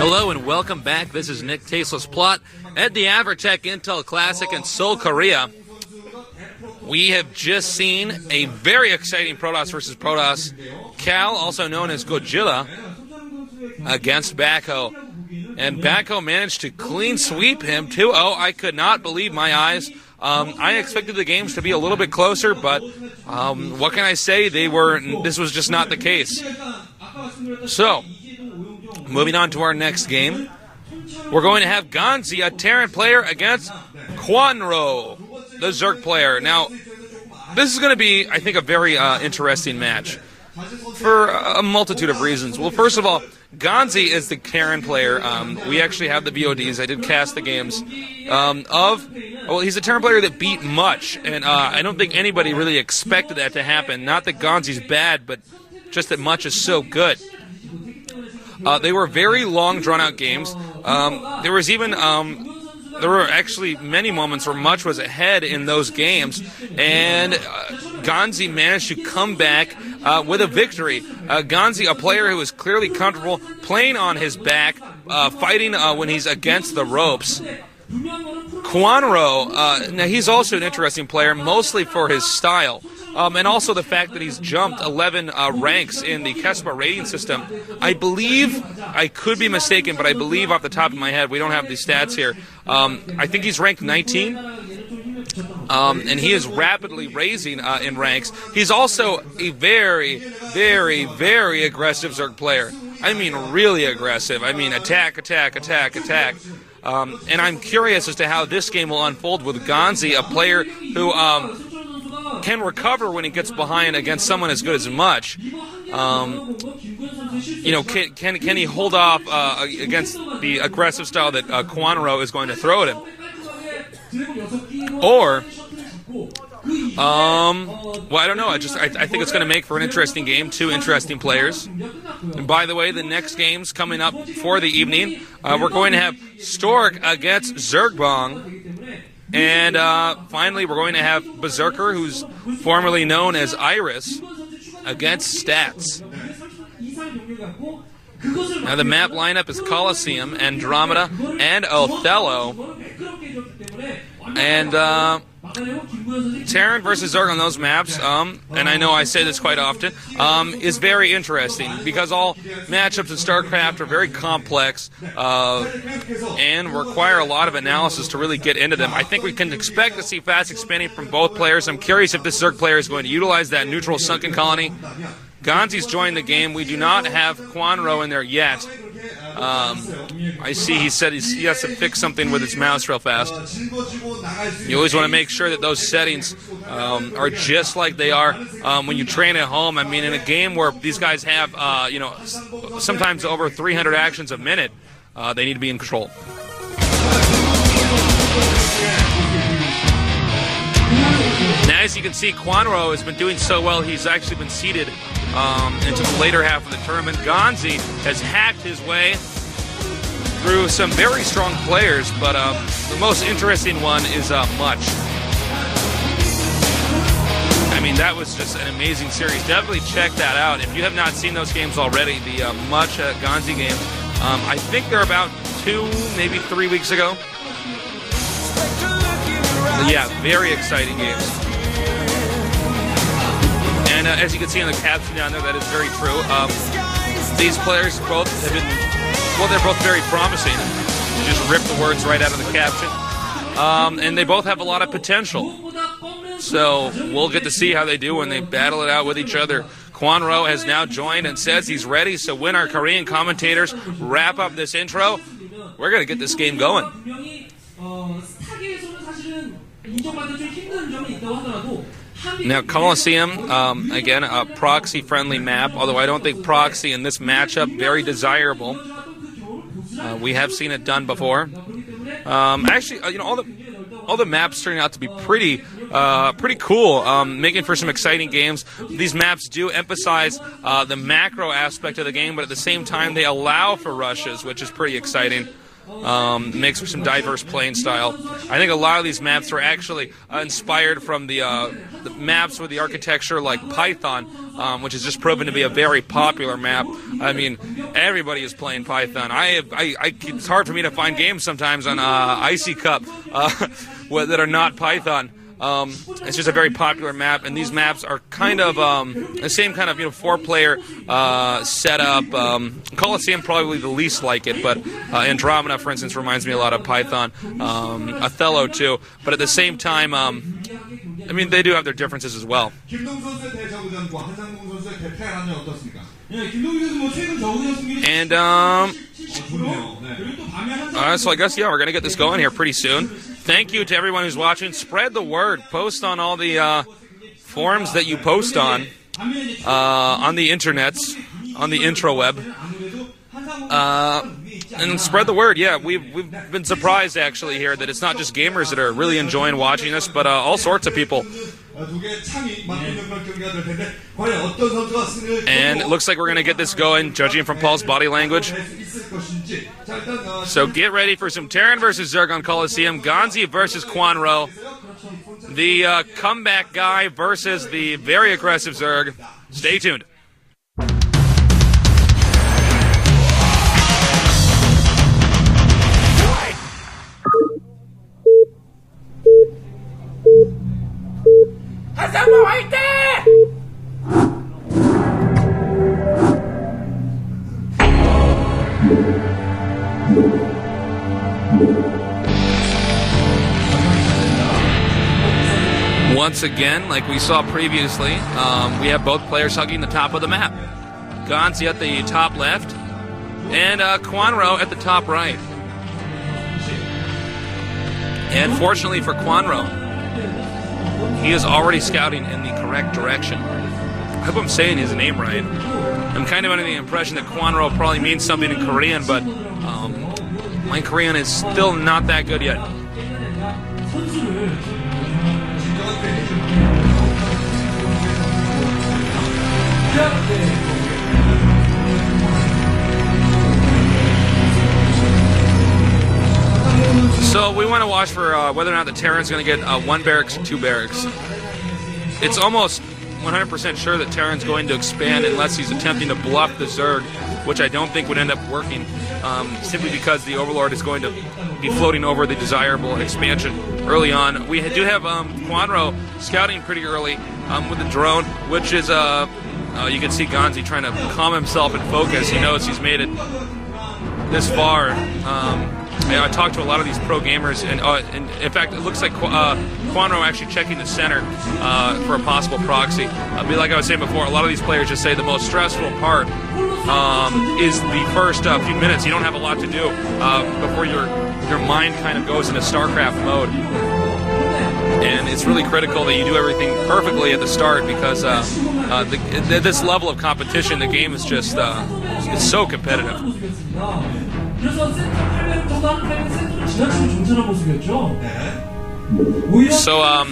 Hello and welcome back. This is Nick Tasteless Plot at the Averatec-Intel Classic in Seoul, Korea. We have just seen a very exciting Protoss versus Protoss. Cal, also known as Godzilla, against Bako. And Bako managed to clean sweep him 2-0. I could not believe my eyes. I expected the games to be a little bit closer, but what can I say? This was just not the case. So, moving on to our next game, we're going to have Ganzi, a Terran player, against Kwanro, the Zerg player. Now, this is going to be, I think, a very interesting match for a multitude of reasons. Well, first of all, Ganzi is the Terran player. We actually have the VODs. I did cast the games well, he's a Terran player that beat Much, and I don't think anybody really expected that to happen. Not that Ganzi's bad, but just that Much is so good. They were very long, drawn-out games. There were actually many moments where Much was ahead in those games, and Ganzi managed to come back with a victory. Ganzi, a player who is clearly comfortable playing on his back, fighting when he's against the ropes. Kwanro, now he's also an interesting player, mostly for his style. And also the fact that he's jumped 11 ranks in the Kespa rating system. I believe, I could be mistaken, but I believe off the top of my head, we don't have the stats here. I think he's ranked 19, and he is rapidly raising in ranks. He's also a very, very, very aggressive Zerg player. I mean, really aggressive. I mean, attack, attack, attack, attack. And I'm curious as to how this game will unfold with Ganzi, a player who can recover when he gets behind against someone as good as Much. You know, can he hold off against the aggressive style that Kwanro is going to throw at him? Or, well, I don't know. I think it's going to make for an interesting game. Two interesting players. And by the way, the next game's coming up for the evening. We're going to have Stork against Zergbong. And finally, we're going to have Berserker, who's formerly known as Iris, against Stats. Now, the map lineup is Colosseum, Andromeda, and Othello. And Terran versus Zerg on those maps, and I know I say this quite often, is very interesting because all matchups in StarCraft are very complex and require a lot of analysis to really get into them. I think we can expect to see fast expanding from both players. I'm curious if this Zerg player is going to utilize that neutral sunken colony. Ganzi's joined the game. We do not have Kwanro in there yet. I see he said he has to fix something with his mouse real fast. You always want to make sure that those settings are just like they are when you train at home. I mean, in a game where these guys have, you know, sometimes over 300 actions a minute, they need to be in control. Now, as you can see, Kwanro has been doing so well, he's actually been seeded into the later half of the tournament. Ganzi has hacked his way through some very strong players, but the most interesting one is Much. I mean, that was just an amazing series. Definitely check that out. If you have not seen those games already, the Much Ganzi games, I think they're about 2, maybe 3 weeks ago. But yeah, very exciting games. And as you can see in the caption down there, that is very true. These players both have been, well, they're both very promising. Just rip the words right out of the caption. And they both have a lot of potential. So we'll get to see how they do when they battle it out with each other. Kwanro has now joined and says he's ready. So when our Korean commentators wrap up this intro, we're going to get this game going. Now, Colosseum, again, a proxy-friendly map, although I don't think proxy in this matchup very desirable. We have seen it done before. Actually, you know, all the maps turning out to be pretty cool, making for some exciting games. These maps do emphasize the macro aspect of the game, but at the same time, they allow for rushes, which is pretty exciting. Makes for some diverse playing style. I think a lot of these maps were actually inspired from the maps with the architecture like Python, which has just proven to be a very popular map. I mean, everybody is playing Python. It's hard for me to find games sometimes on Icy Cup that are not Python. It's just a very popular map, and these maps are kind of the same kind of 4-player setup. Colosseum probably the least like it, but Andromeda, for instance, reminds me a lot of Python. Othello too, but at the same time, I mean, they do have their differences as well. And so I guess we're gonna get this going here pretty soon. Thank you to everyone who's watching. Spread the word. Post on all the forums that you post on the internets, on the intraweb, and spread the word. Yeah, we've been surprised actually here that it's not just gamers that are really enjoying watching this, but all sorts of people. And it looks like we're going to get this going, judging from Paul's body language. So get ready for some Terran versus Zerg on Colosseum, Ganzi versus Kwanro, the comeback guy versus the very aggressive Zerg. Stay tuned. Once again, like we saw previously, we have both players hugging the top of the map. Ganzi at the top left, and Kwanro at the top right. And fortunately for Kwanro, he is already scouting in the correct direction. I hope I'm saying his name right. I'm kind of under the impression that Kwanro probably means something in Korean, but my Korean is still not that good yet. So we want to watch for whether or not the Terran's going to get 1 barracks or 2 barracks. It's almost 100% sure that Terran's going to expand unless he's attempting to bluff the Zerg, which I don't think would end up working, simply because the Overlord is going to be floating over the desirable expansion early on. We do have Kwanro scouting pretty early with the drone, which is, you can see Ganzi trying to calm himself and focus. He knows he's made it this far. I talked to a lot of these pro gamers, and in fact, it looks like Kwanro actually checking the center for a possible proxy. Like I was saying before, a lot of these players just say the most stressful part is the first few minutes. You don't have a lot to do before your mind kind of goes into StarCraft mode. And it's really critical that you do everything perfectly at the start, because this level of competition, the game is just it's so competitive. So I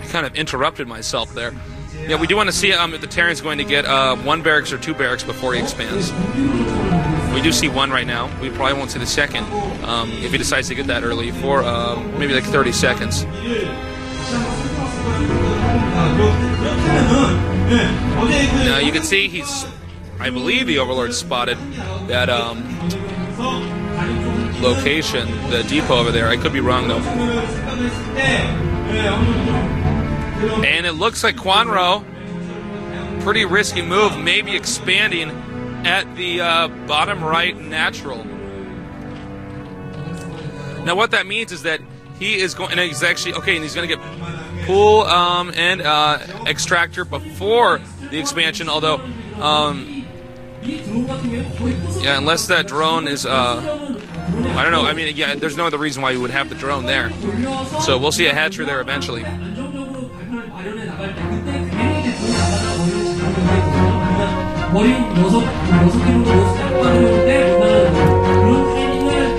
kind of interrupted myself there. Yeah, we do want to see if the Terran's going to get 1 barracks or 2 barracks before he expands. We do see 1 right now. We probably won't see the second if he decides to get that early for maybe like 30 seconds. Now you can see I believe the Overlord spotted that location, the depot over there. I could be wrong though. And it looks like Kwanro, pretty risky move, maybe expanding at the bottom right natural. Now what that means is that he is going, and he's actually, okay, and he's going to get pool and extractor before the expansion, although, yeah, unless that drone is, I don't know, I mean, yeah, there's no other reason why you would have the drone there. So we'll see a hatchery there eventually.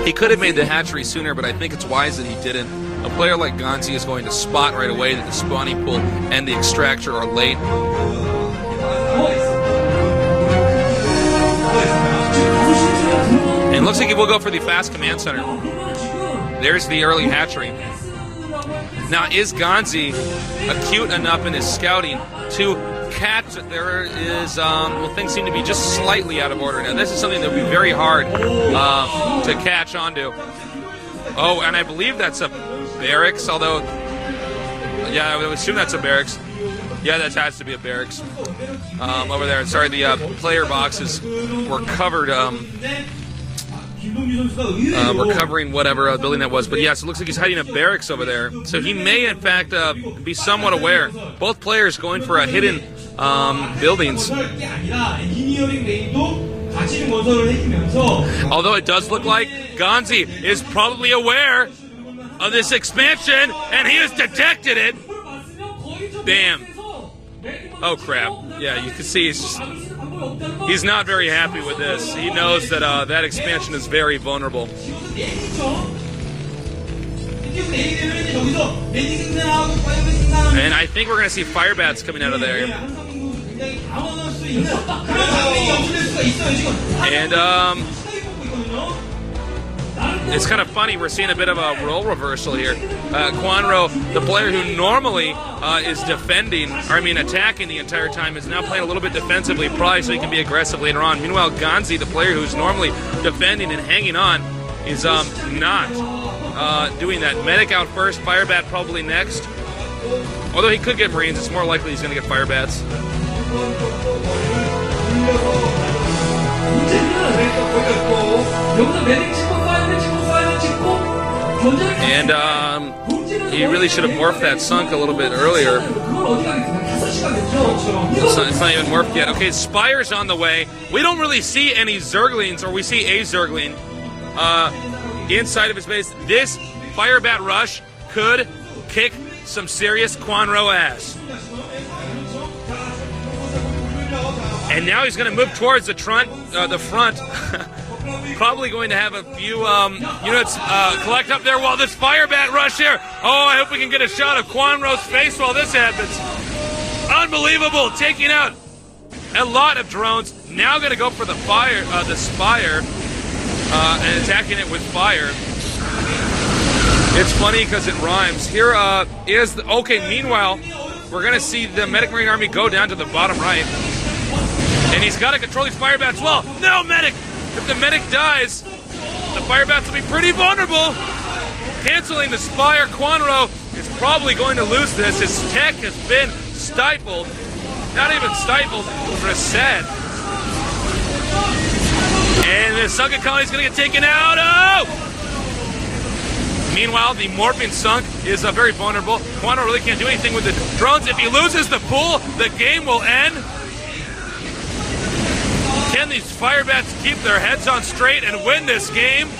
He could have made the hatchery sooner, but I think it's wise that he didn't. A player like Ganzi is going to spot right away that the spawning pool and the extractor are late. And it looks like he will go for the fast command center. There's the early hatchery. Now, is Ganzi acute enough in his scouting to catch? There is, well, things seem to be just slightly out of order. Now, this is something that would be very hard to catch onto. Oh, and I believe that's a barracks, although, yeah, I would assume that's a barracks. Yeah, that has to be a barracks over there. Sorry, the player boxes were covered. We're covering whatever building that was. But yes, it looks like he's hiding a barracks over there. So he may, in fact, be somewhat aware. Both players going for a hidden buildings. Although it does look like Ganzi is probably aware of this expansion, and he has detected it. Bam. Oh, crap. Yeah, you can see he's not very happy with this. He knows that that expansion is very vulnerable. And I think we're going to see fire bats coming out of there. And it's kind of funny, we're seeing a bit of a role reversal here. Kwanro, the player who normally is attacking the entire time, is now playing a little bit defensively, probably so he can be aggressive later on. Meanwhile, Ganzi, the player who's normally defending and hanging on, is not doing that. Medic out first, Firebat probably next. Although he could get Marines, it's more likely he's going to get Firebats. And he really should have morphed that sunk a little bit earlier. It's not even morphed yet. Okay, Spire's on the way. We don't really see any Zerglings, or we see a Zergling inside of his base. This Firebat rush could kick some serious Kwanro ass. And now he's going to move towards the front. Probably going to have a few units collect up there while this Firebat rush here. Oh, I hope we can get a shot of Kwanro's face while this happens. Unbelievable, taking out a lot of drones. Now going to go for the Spire, and attacking it with fire. It's funny because it rhymes. Here is the, okay, meanwhile, we're going to see the Medic Marine Army go down to the bottom right. And he's got to control these Firebats well. No, Medic! If the Medic dies, the Firebats will be pretty vulnerable. Canceling the Spire, Kwanro is probably going to lose this. His tech has been stifled. Not even stifled, reset. And the sunken colony is going to get taken out. Oh! Meanwhile, the morphing sunk is very vulnerable. Kwanro really can't do anything with the drones. If he loses the pool, the game will end. Can these Firebats keep their heads on straight and win this game?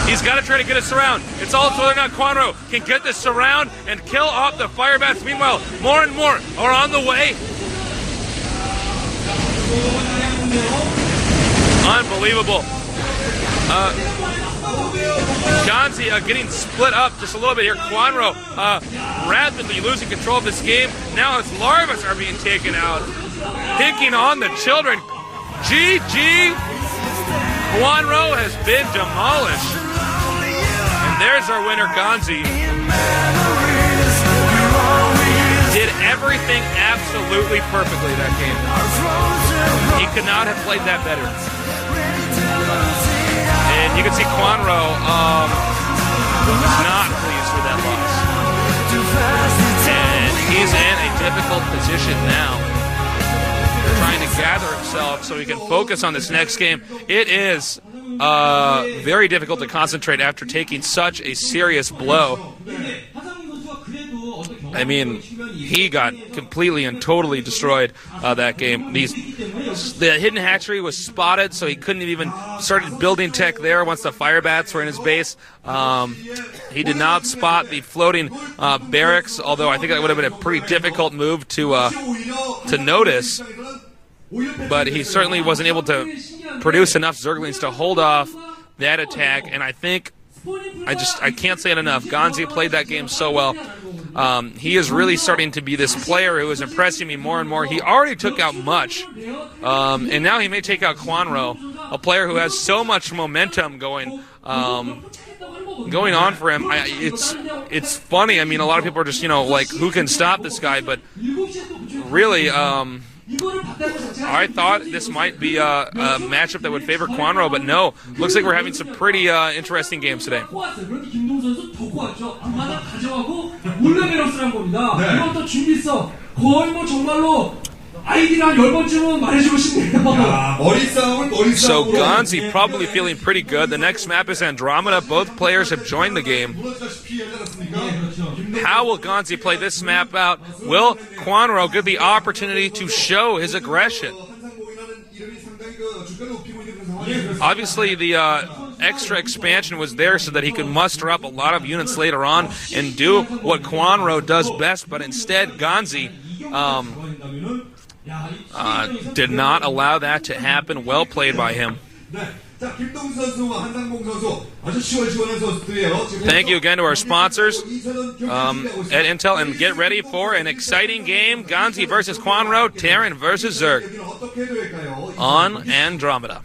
He's got to try to get a surround. It's all whether or not Kwanro can get this surround and kill off the Firebats. Meanwhile, more and more are on the way. Unbelievable. Ganzi getting split up just a little bit here. Kwanro rapidly losing control of this game. Now his larvas are being taken out. Picking on the children. GG. Kwanro has been demolished. And there's our winner, Ganzi. Did everything absolutely perfectly that game. He could not have played that better. And you can see Kwanro was not pleased with that loss. And he's in a difficult position now, trying to gather himself so he can focus on this next game. It is very difficult to concentrate after taking such a serious blow. I mean, he got completely and totally destroyed that game. The hidden hatchery was spotted, so he couldn't even started building tech there once the Firebats were in his base. He did not spot the floating barracks, although I think that would have been a pretty difficult move to notice. But he certainly wasn't able to produce enough Zerglings to hold off that attack, and I think I can't say it enough. Ganzi played that game so well. He is really starting to be this player who is impressing me more and more. He already took out much, and now he may take out Kwanro. a player who has so much momentum going on for him. It's funny. I mean, a lot of people are just, like, who can stop this guy? But really, I thought this might be a matchup that would favor Kwanro, but no. Looks like we're having some pretty interesting games today. So Ganzi probably feeling pretty good. The next map is Andromeda. Both players have joined the game. How will Ganzi play this map out? Will Kwanro get the opportunity to show his aggression? Obviously, the extra expansion was there so that he could muster up a lot of units later on and do what Kwanro does best, but instead Ganzi did not allow that to happen. Well played by him. Thank you again to our sponsors at Intel, and get ready for an exciting game. Ganzi versus Kwanro, Terran versus Zerg on Andromeda.